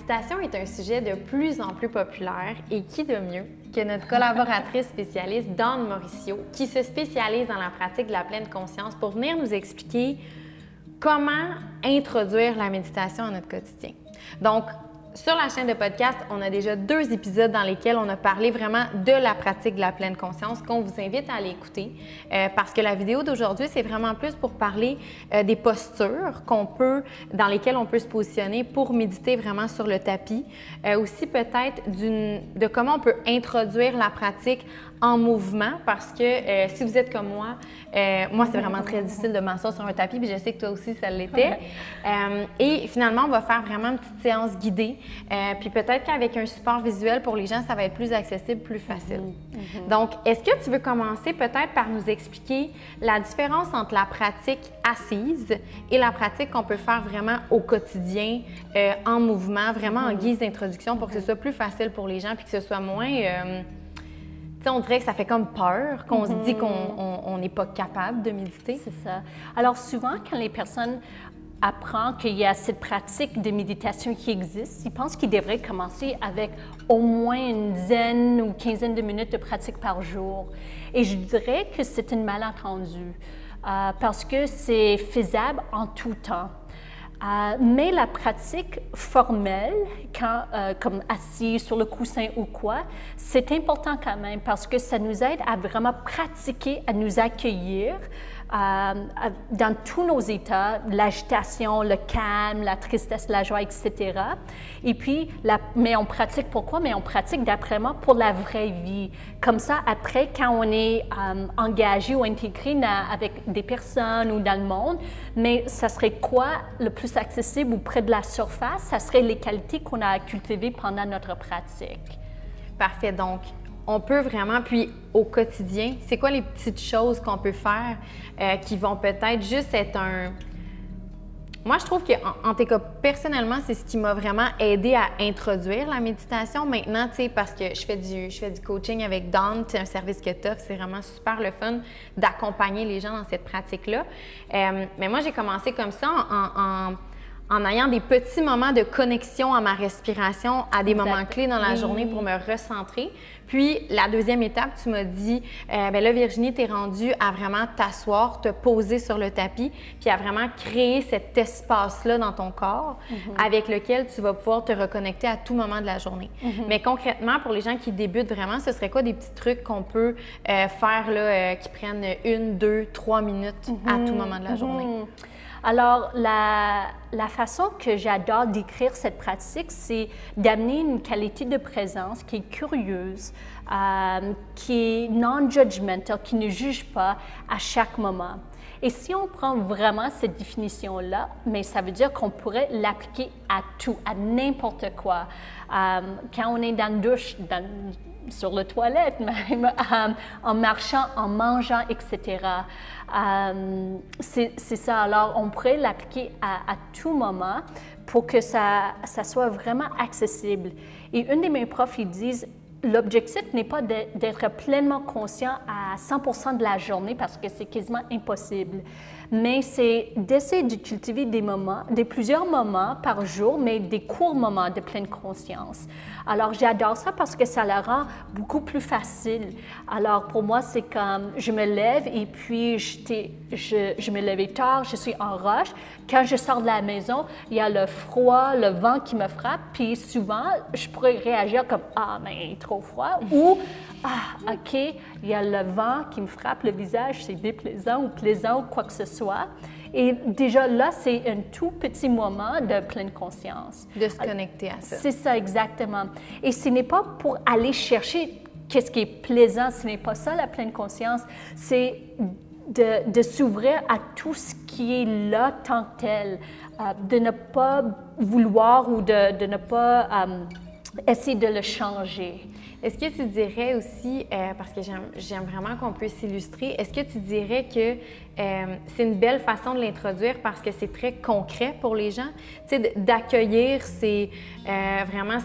méditation est un sujet de plus en plus populaire et qui de mieux que notre collaboratrice spécialiste Dawn Mauricio qui se spécialise dans la pratique de la pleine conscience pour venir nous expliquer comment introduire la méditation à notre quotidien. Donc, sur la chaîne de podcast, on a déjà 2 épisodes dans lesquels on a parlé vraiment de la pratique de la pleine conscience qu'on vous invite à aller écouter parce que la vidéo d'aujourd'hui, c'est vraiment plus pour parler des postures dans lesquelles on peut se positionner pour méditer vraiment sur le tapis. Aussi peut-être de comment on peut introduire la pratique en mouvement parce que si vous êtes comme moi c'est vraiment très difficile de m'asseoir sur un tapis puis je sais que toi aussi ça l'était. Et finalement, on va faire vraiment une petite séance guidée puis peut-être qu'avec un support visuel pour les gens, ça va être plus accessible, plus facile. Donc, est-ce que tu veux commencer peut-être par nous expliquer la différence entre la pratique assise et la pratique qu'on peut faire vraiment au quotidien en mouvement, vraiment en guise d'introduction pour que ce soit plus facile pour les gens puis que ce soit moins... on dirait que ça fait comme peur, qu'on se dit qu'on n'est pas capable de méditer. C'est ça. Alors souvent, quand les personnes apprennent qu'il y a cette pratique de méditation qui existe, ils pensent qu'ils devraient commencer avec au moins une dizaine ou quinzaine de minutes de pratique par jour. Et je dirais que c'est une malentendu parce que c'est faisable en tout temps. Mais la pratique formelle, comme assis sur le coussin ou quoi, c'est important quand même parce que ça nous aide à vraiment pratiquer, à nous accueillir dans tous nos états, l'agitation, le calme, la tristesse, la joie, etc. Et puis, mais on pratique pourquoi? Mais on pratique d'après moi pour la vraie vie. Comme ça, après, quand on est engagé ou intégré avec des personnes ou dans le monde, mais ça serait quoi le plus accessible ou près de la surface? Ça serait les qualités qu'on a cultivées pendant notre pratique. Parfait. Donc, on peut vraiment, puis au quotidien, c'est quoi les petites choses qu'on peut faire qui vont peut-être juste être un... Moi, je trouve qu'en tout cas, personnellement, c'est ce qui m'a vraiment aidé à introduire la méditation. Maintenant, tu sais, parce que je fais du coaching avec Dawn, c'est un service que tu offres, c'est vraiment super le fun d'accompagner les gens dans cette pratique-là. Mais moi, j'ai commencé comme ça en ayant des petits moments de connexion à ma respiration, à des moments clés dans la journée pour me recentrer. Puis, la deuxième étape, tu m'as dit, bien là, Virginie, tu es rendue à vraiment t'asseoir, te poser sur le tapis, puis à vraiment créer cet espace-là dans ton corps avec lequel tu vas pouvoir te reconnecter à tout moment de la journée. Mais concrètement, pour les gens qui débutent vraiment, ce serait quoi des petits trucs qu'on peut faire là, qui prennent 1, 2, 3 minutes à tout moment de la journée? Alors, la façon que j'adore décrire cette pratique, c'est d'amener une qualité de présence qui est curieuse, qui est non-judgmental, qui ne juge pas à chaque moment. Et si on prend vraiment cette définition-là, mais ça veut dire qu'on pourrait l'appliquer à tout, à n'importe quoi. Quand on est dans la douche, sur la toilette même, en marchant, en mangeant, etc. C'est ça. Alors, on pourrait l'appliquer à tout moment pour que ça soit vraiment accessible. Et une de mes profs, ils disent, l'objectif n'est pas d'être pleinement conscient à 100% de la journée parce que c'est quasiment impossible, mais c'est d'essayer de cultiver plusieurs moments par jour, mais des courts moments de pleine conscience. Alors, j'adore ça parce que ça le rend beaucoup plus facile. Alors, pour moi, c'est comme je me lève et puis je me lève tard, je suis en rush. Quand je sors de la maison, il y a le froid, le vent qui me frappe, puis souvent, je pourrais réagir comme « Ah, mais il est trop froid » ou « Ah, OK, il y a le vent qui me frappe le visage, c'est déplaisant ou plaisant ou quoi que ce soit. » Et déjà là, c'est un tout petit moment de pleine conscience. De se connecter à ça. C'est ça, exactement. Et ce n'est pas pour aller chercher qu'est-ce qui est plaisant, ce n'est pas ça la pleine conscience, c'est de s'ouvrir à tout ce qui est là tant que tel, de ne pas vouloir ou de ne pas essayer de le changer. Est-ce que tu dirais aussi, parce que j'aime vraiment qu'on puisse s'illustrer, est-ce que tu dirais que c'est une belle façon de l'introduire parce que c'est très concret pour les gens? Tu sais, d'accueillir, c'est vraiment,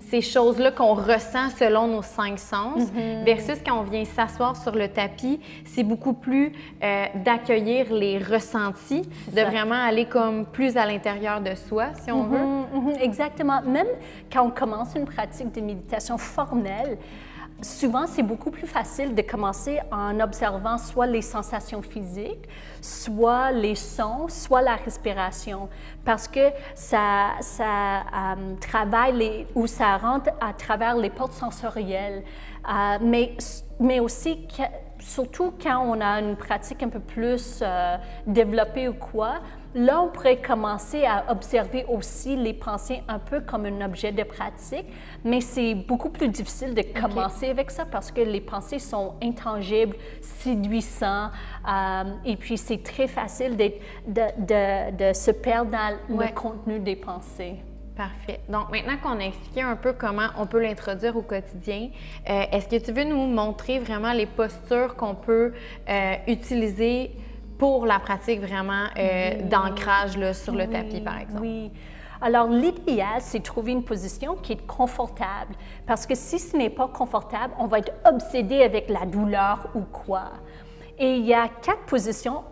ces choses-là qu'on ressent selon nos 5 sens, versus quand on vient s'asseoir sur le tapis, c'est beaucoup plus d'accueillir les ressentis, de vraiment aller comme plus à l'intérieur de soi, si on veut. Exactement. Même quand on commence une pratique de méditation formelle, souvent, c'est beaucoup plus facile de commencer en observant soit les sensations physiques, soit les sons, soit la respiration, parce que ça travaille ou ça rentre à travers les portes sensorielles. Mais aussi, surtout quand on a une pratique un peu plus développée ou quoi, là, on pourrait commencer à observer aussi les pensées un peu comme un objet de pratique, mais c'est beaucoup plus difficile de commencer avec ça parce que les pensées sont intangibles, séduisants, et puis c'est très facile de se perdre dans le contenu des pensées. Parfait. Donc, maintenant qu'on a expliqué un peu comment on peut l'introduire au quotidien, est-ce que tu veux nous montrer vraiment les postures qu'on peut utiliser pour la pratique vraiment d'ancrage sur le tapis, par exemple? Oui. Alors, l'idéal, c'est de trouver une position qui est confortable, parce que si ce n'est pas confortable, on va être obsédé avec la douleur ou quoi. Et il y a 4 positions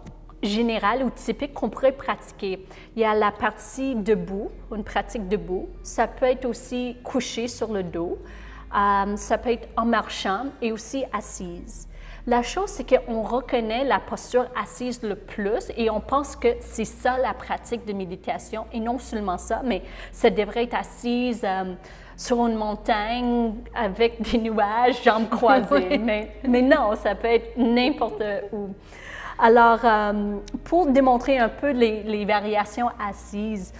générale ou typique qu'on pourrait pratiquer. Il y a la partie debout, une pratique debout. Ça peut être aussi couché sur le dos. Ça peut être en marchant et aussi assise. La chose, c'est qu'on reconnaît la posture assise le plus et on pense que c'est ça la pratique de méditation. Et non seulement ça, mais ça devrait être assise sur une montagne avec des nuages, jambes croisées. mais non, ça peut être n'importe où. Alors, pour démontrer un peu les variations assises,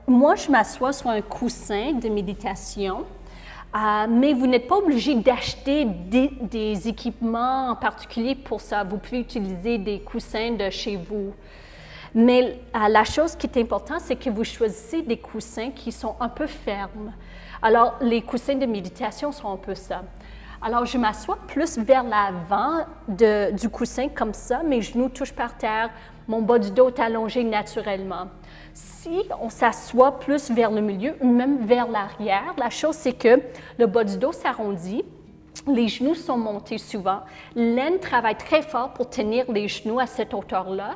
moi, je m'assois sur un coussin de méditation, mais vous n'êtes pas obligé d'acheter des équipements en particulier pour ça. Vous pouvez utiliser des coussins de chez vous. Mais la chose qui est importante, c'est que vous choisissez des coussins qui sont un peu fermes. Alors, les coussins de méditation sont un peu ça. Alors, je m'assois plus vers l'avant du coussin comme ça, mes genoux touchent par terre, mon bas du dos est allongé naturellement. Si on s'assoit plus vers le milieu ou même vers l'arrière, la chose c'est que le bas du dos s'arrondit, les genoux sont montés souvent, l'aine travaille très fort pour tenir les genoux à cette hauteur-là,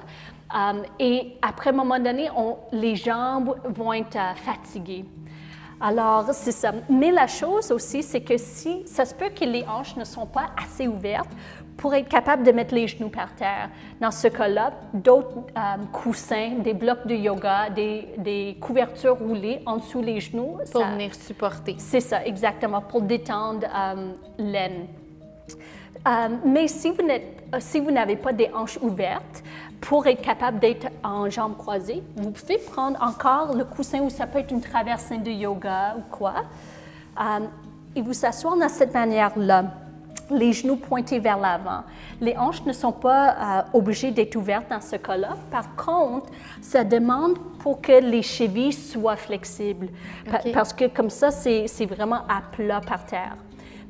et après un moment donné, les jambes vont être fatiguées. Alors, c'est ça. Mais la chose aussi, c'est que si ça se peut que les hanches ne sont pas assez ouvertes pour être capable de mettre les genoux par terre. Dans ce cas-là, d'autres coussins, des blocs de yoga, des couvertures roulées en dessous les genoux. Pour venir supporter. C'est ça, exactement, pour détendre l'aine. Mais si vous n'avez pas des hanches ouvertes, pour être capable d'être en jambes croisées, vous pouvez prendre encore le coussin ou ça peut être une traversine de yoga ou quoi, et vous asseoir de cette manière-là, les genoux pointés vers l'avant. Les hanches ne sont pas obligées d'être ouvertes dans ce cas-là. Par contre, ça demande pour que les chevilles soient flexibles, parce que comme ça, c'est vraiment à plat par terre.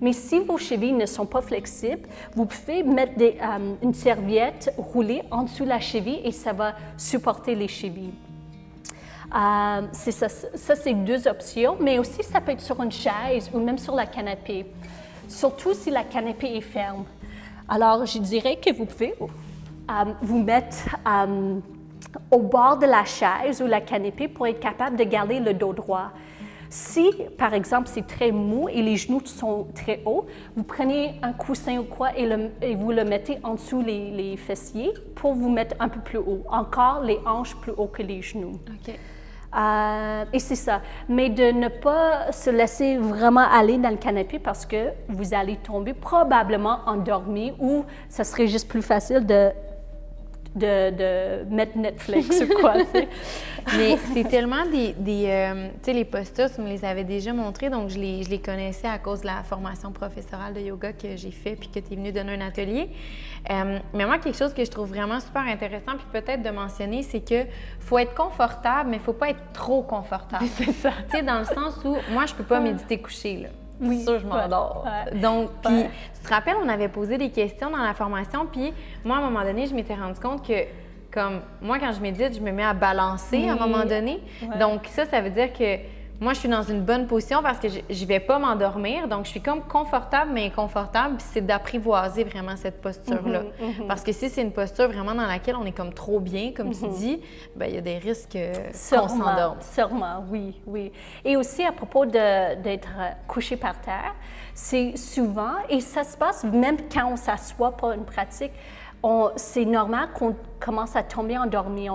Mais si vos chevilles ne sont pas flexibles, vous pouvez mettre une serviette roulée en dessous de la cheville et ça va supporter les chevilles. C'est ça, c'est 2 options, mais aussi ça peut être sur une chaise ou même sur la canapé, surtout si la canapé est ferme. Alors, je dirais que vous pouvez vous mettre au bord de la chaise ou la canapé pour être capable de garder le dos droit. Si, par exemple, c'est très mou et les genoux sont très hauts, vous prenez un coussin ou quoi et vous le mettez en dessous les fessiers pour vous mettre un peu plus haut. Encore les hanches plus haut que les genoux. Et c'est ça. Mais de ne pas se laisser vraiment aller dans le canapé parce que vous allez tomber probablement endormi ou ça serait juste plus facile de mettre Netflix ou quoi, tu sais. Mais c'est tellement tu sais, les postures, tu me les avais déjà montrées, donc je les connaissais à cause de la formation professorale de yoga que j'ai fait puis que tu es venue donner un atelier. Mais moi, quelque chose que je trouve vraiment super intéressant puis peut-être de mentionner, c'est que faut être confortable, mais il faut pas être trop confortable. C'est ça. Tu sais, dans le sens où moi, je peux pas méditer couché, là. Oui, sûr, je m'endors. Donc, puis, tu te rappelles, on avait posé des questions dans la formation, puis moi, à un moment donné, je m'étais rendu compte que, comme moi, quand je médite, je me mets à balancer à un moment donné. Donc, ça veut dire que moi, je suis dans une bonne position parce que je vais pas m'endormir. Donc, je suis comme confortable, mais inconfortable. Puis c'est d'apprivoiser vraiment cette posture-là. Parce que si c'est une posture vraiment dans laquelle on est comme trop bien, comme tu dis, bien, il y a des risques qu'on s'endorme. Sûrement, oui, oui. Et aussi, à propos d'être couché par terre, c'est souvent, et ça se passe même quand on s'assoit pour une pratique, c'est normal qu'on commence à tomber endormi.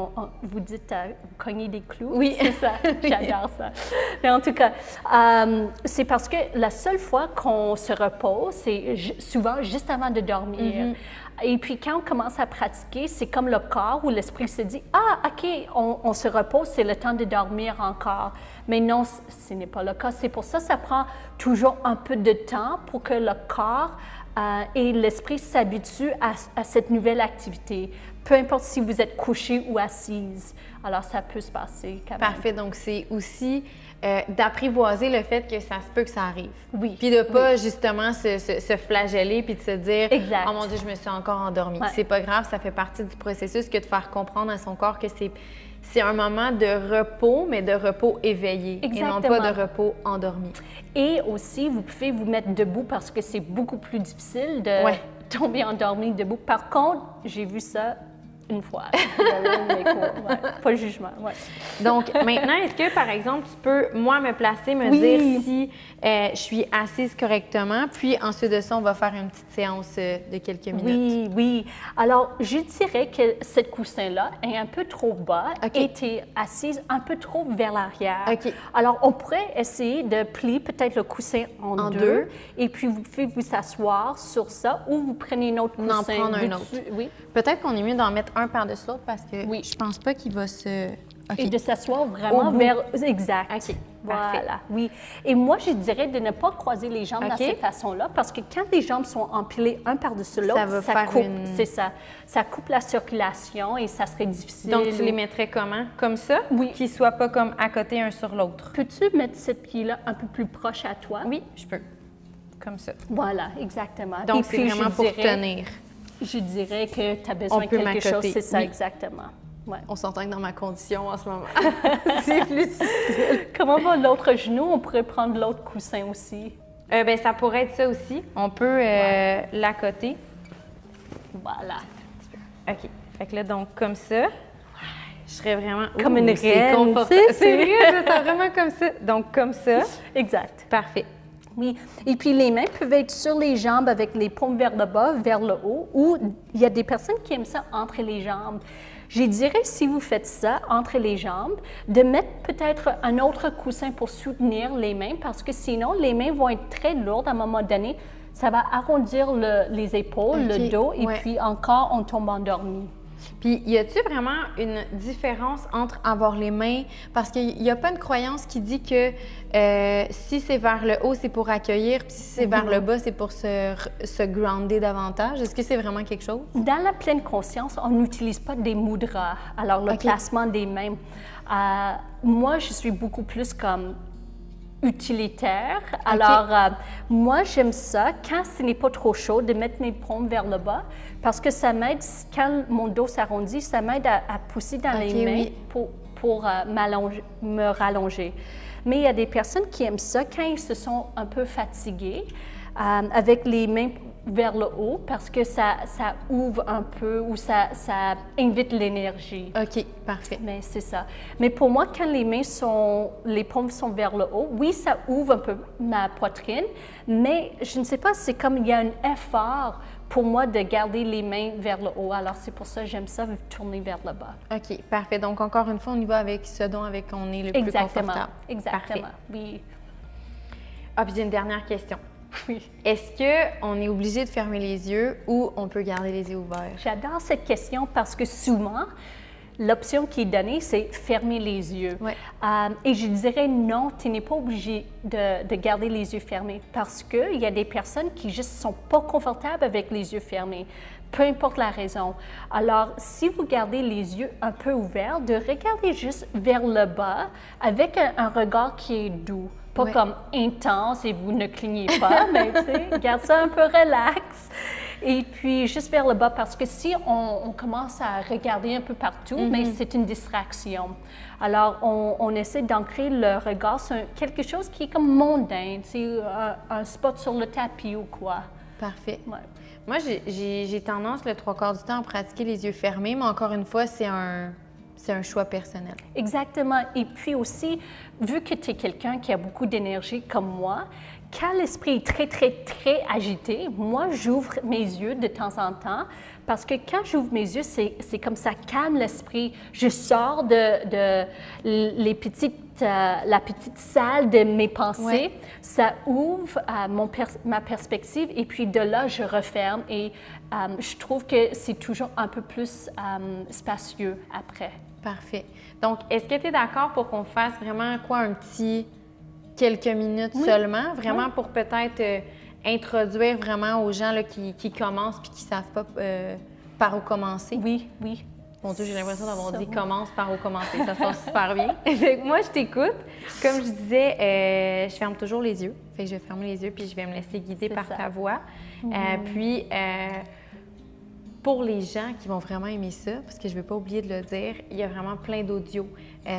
Vous dites vous cognez des clous? Oui. C'est ça, j'adore ça. Mais en tout cas, c'est parce que la seule fois qu'on se repose, c'est souvent juste avant de dormir. Et puis quand on commence à pratiquer, c'est comme le corps ou l'esprit se dit « Ah, OK, on se repose, c'est le temps de dormir encore. » Mais non, ce n'est pas le cas. C'est pour ça que ça prend toujours un peu de temps pour que le corps et l'esprit s'habitue à cette nouvelle activité, peu importe si vous êtes couché ou assise. Alors, ça peut se passer quand même. Parfait. Donc, c'est aussi d'apprivoiser le fait que ça se peut que ça arrive. Oui. Puis de pas justement se flageller puis de se dire exact. « Oh mon Dieu, je me suis encore endormie. Ouais. C'est pas grave, ça fait partie du processus que de faire comprendre à son corps que c'est un moment de repos, mais de repos éveillé. Exactement. Et non pas de repos endormi. Et aussi, vous pouvez vous mettre debout parce que c'est beaucoup plus difficile de tomber endormi debout. Par contre, j'ai vu ça une fois. Pas de jugement. Ouais. Donc, maintenant, est-ce que, par exemple, tu peux, moi, me placer, me dire si je suis assise correctement, puis ensuite de ça, on va faire une petite séance de quelques minutes? Oui, oui. Alors, je dirais que ce coussin-là est un peu trop bas et tu es assise un peu trop vers l'arrière. Alors, on pourrait essayer de plier peut-être le coussin en deux, et puis vous pouvez vous asseoir sur ça ou vous prenez un autre coussin. En prendre un autre. Oui. Peut-être qu'on est mieux d'en mettre un par-dessus l'autre parce que je pense pas qu'il va se... Et de s'asseoir vraiment vers... Exact. OK. Voilà, oui. Et moi, je dirais de ne pas croiser les jambes de cette façon-là parce que quand les jambes sont empilées un par-dessus l'autre, ça coupe. C'est ça. Ça coupe la circulation et ça serait difficile. Donc, tu les mettrais comment? Comme ça? Oui. Qu'ils ne soient pas comme à côté un sur l'autre. Peux-tu mettre ce pied-là un peu plus proche à toi? Oui, je peux. Comme ça. Voilà, exactement. Donc, c'est vraiment pour tenir. Je dirais que tu as besoin de quelque chose, c'est ça, exactement. Ouais. On s'entend que dans ma condition en ce moment, c'est plus difficile. Comment va l'autre genou? On pourrait prendre l'autre coussin aussi. Ben, ça pourrait être ça aussi. On peut l'accoter. Voilà. OK. Fait que là, donc, comme ça, je serais vraiment... Comme une reine, c'est vrai, je sens vraiment comme ça. Donc, comme ça. Exact. Parfait. Oui. Et puis, les mains peuvent être sur les jambes avec les paumes vers le bas, vers le haut, ou il y a des personnes qui aiment ça entre les jambes. Je dirais, si vous faites ça entre les jambes, de mettre peut-être un autre coussin pour soutenir les mains, parce que sinon, les mains vont être très lourdes à un moment donné. Ça va arrondir les épaules, le dos, et puis encore, on tombe endormi. Puis, y a-t-il vraiment une différence entre avoir les mains... Parce qu'il n'y a pas une croyance qui dit que si c'est vers le haut, c'est pour accueillir, puis si c'est vers le bas, c'est pour se grounder davantage. Est-ce que c'est vraiment quelque chose? Dans la pleine conscience, on n'utilise pas des mudras, alors le placement des mains. Moi, je suis beaucoup plus comme utilitaire. Alors, moi, j'aime ça, quand ce n'est pas trop chaud, de mettre mes paumes vers le bas, parce que ça m'aide, quand mon dos s'arrondit, ça m'aide à pousser dans les mains pour me rallonger. Mais il y a des personnes qui aiment ça quand ils se sont un peu fatigués, avec les mains vers le haut, parce que ça ouvre un peu ou ça invite l'énergie. OK, parfait. Mais c'est ça. Mais pour moi, quand les paumes sont vers le haut, oui, ça ouvre un peu ma poitrine, mais je ne sais pas, c'est comme il y a un effort pour moi de garder les mains vers le haut. Alors, c'est pour ça que j'aime ça, tourner vers le bas. OK, parfait. Donc, encore une fois, on y va avec ce dont on est le plus confortable. Exactement, parfait. Oui. Ah, puis j'ai une dernière question. Oui. Est-ce qu'on est obligé de fermer les yeux ou on peut garder les yeux ouverts? J'adore cette question parce que souvent, l'option qui est donnée, c'est fermer les yeux. Ouais. Et je dirais non, tu n'es pas obligé de garder les yeux fermés parce qu'il y a des personnes qui juste sont pas confortables avec les yeux fermés, peu importe la raison. Alors, si vous gardez les yeux un peu ouverts, de regarder juste vers le bas avec un regard qui est doux. Pas comme intense et vous ne clignez pas, mais tu sais, garde ça un peu relax. Et puis, juste vers le bas, parce que si on commence à regarder un peu partout, mais c'est une distraction. Alors, on essaie d'ancrer le regard sur quelque chose qui est comme mondain, un spot sur le tapis ou quoi. Parfait. Ouais. Moi, j'ai tendance, le 3/4 du temps, à pratiquer les yeux fermés, mais encore une fois, c'est un choix personnel. Exactement. Et puis aussi, vu que tu es quelqu'un qui a beaucoup d'énergie comme moi, quand l'esprit est très, très, très agité, moi, j'ouvre mes yeux de temps en temps parce que quand j'ouvre mes yeux, c'est comme ça calme l'esprit. Je sors de la petite salle de mes pensées. Ouais. Ça ouvre ma perspective et puis de là, je referme et je trouve que c'est toujours un peu plus spacieux après. Parfait. Donc, est-ce que tu es d'accord pour qu'on fasse vraiment un petit quelques minutes seulement, vraiment pour peut-être introduire vraiment aux gens là, qui commencent puis qui ne savent pas par où commencer? Oui, oui. Mon Dieu, j'ai l'impression d'avoir dit « commence par où commencer ». Ça sort super bien. Fait que moi, je t'écoute. Comme je disais, je ferme toujours les yeux. Fait que je vais fermer les yeux puis je vais me laisser guider par ta voix. Puis, pour les gens qui vont vraiment aimer ça, parce que je ne vais pas oublier de le dire, il y a vraiment plein d'audios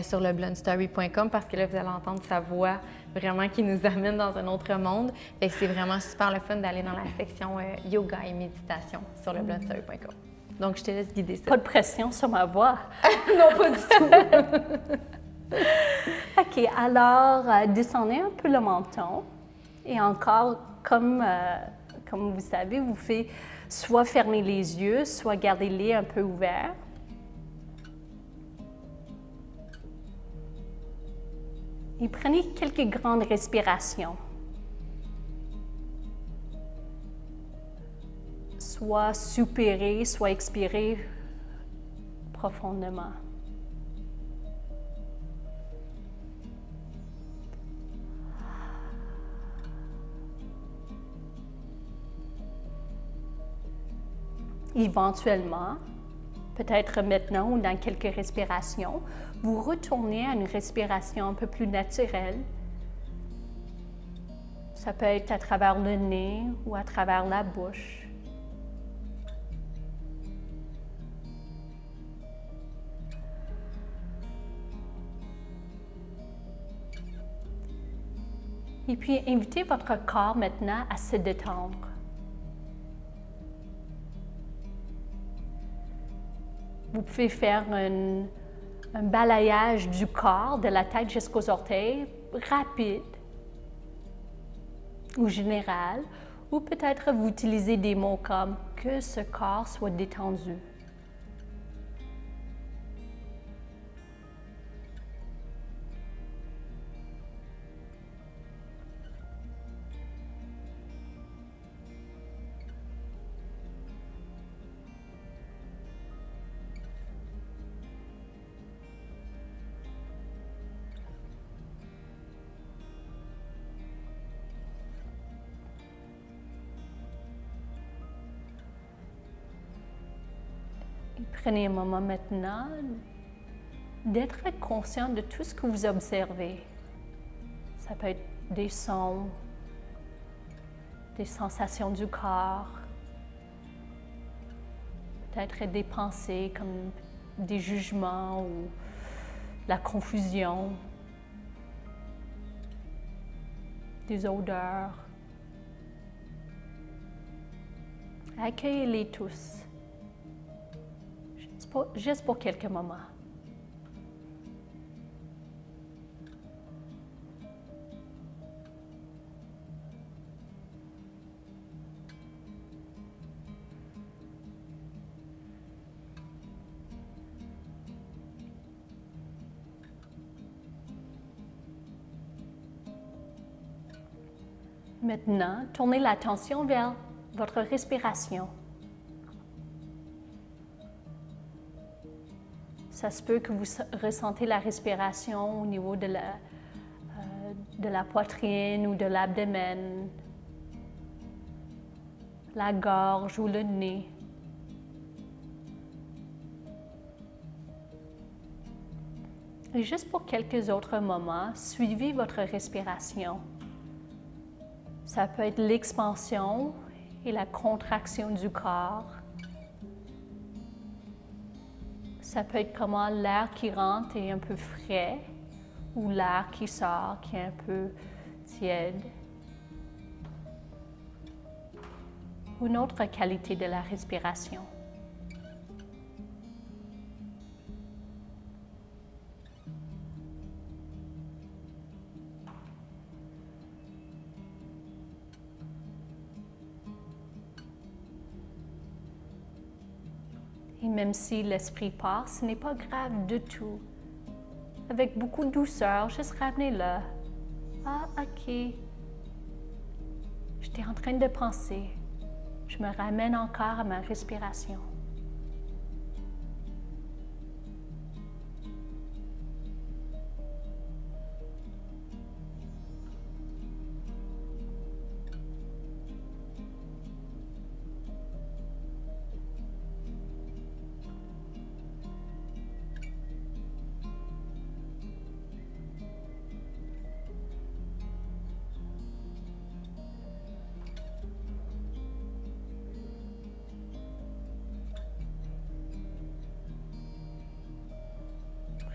sur le blondestory.com parce que là, vous allez entendre sa voix vraiment qui nous amène dans un autre monde. Fait que c'est vraiment super le fun d'aller dans la section yoga et méditation sur le blondestory.com. Donc, je te laisse guider ça. Pas de pression sur ma voix. Non, pas du tout. OK, alors, descendez un peu le menton. Et encore, comme vous savez, vous faites soit fermer les yeux, soit garder-les un peu ouverts. Et prenez quelques grandes respirations. Soit soupirez, soit expirez profondément. Éventuellement, peut-être maintenant ou dans quelques respirations, vous retournez à une respiration un peu plus naturelle. Ça peut être à travers le nez ou à travers la bouche. Et puis, invitez votre corps maintenant à se détendre. Vous pouvez faire un balayage du corps, de la tête jusqu'aux orteils, rapide ou général, ou peut-être vous utilisez des mots comme « que ce corps soit détendu ». Prenez un moment maintenant d'être conscient de tout ce que vous observez. Ça peut être des sons, des sensations du corps, peut-être des pensées comme des jugements ou la confusion, des odeurs. Accueillez-les tous. Juste pour quelques moments. Maintenant, tournez l'attention vers votre respiration. Ça se peut que vous ressentez la respiration au niveau de la poitrine ou de l'abdomen, la gorge ou le nez. Et juste pour quelques autres moments, suivez votre respiration. Ça peut être l'expansion et la contraction du corps. Ça peut être comment l'air qui rentre est un peu frais ou l'air qui sort qui est un peu tiède. Ou une autre qualité de la respiration. Et même si l'esprit part, ce n'est pas grave du tout. Avec beaucoup de douceur, juste ramener là. Ah, ok. J'étais en train de penser. Je me ramène encore à ma respiration.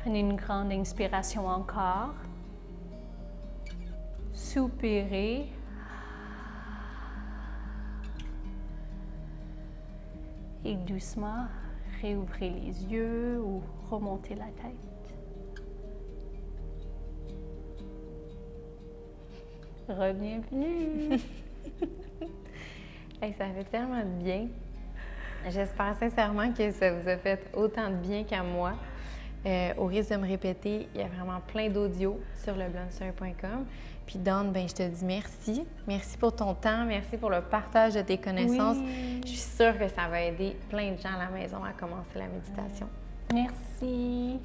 Prenez une grande inspiration encore. Soupirez. Et doucement, réouvrez les yeux ou remontez la tête. Bienvenue. Hey, ça fait tellement de bien. J'espère sincèrement que ça vous a fait autant de bien qu'à moi. Au risque de me répéter, il y a vraiment plein d'audios sur leblonsoeur.com. Puis Dawn, ben, je te dis merci. Merci pour ton temps, merci pour le partage de tes connaissances. Oui. Je suis sûre que ça va aider plein de gens à la maison à commencer la méditation. Merci.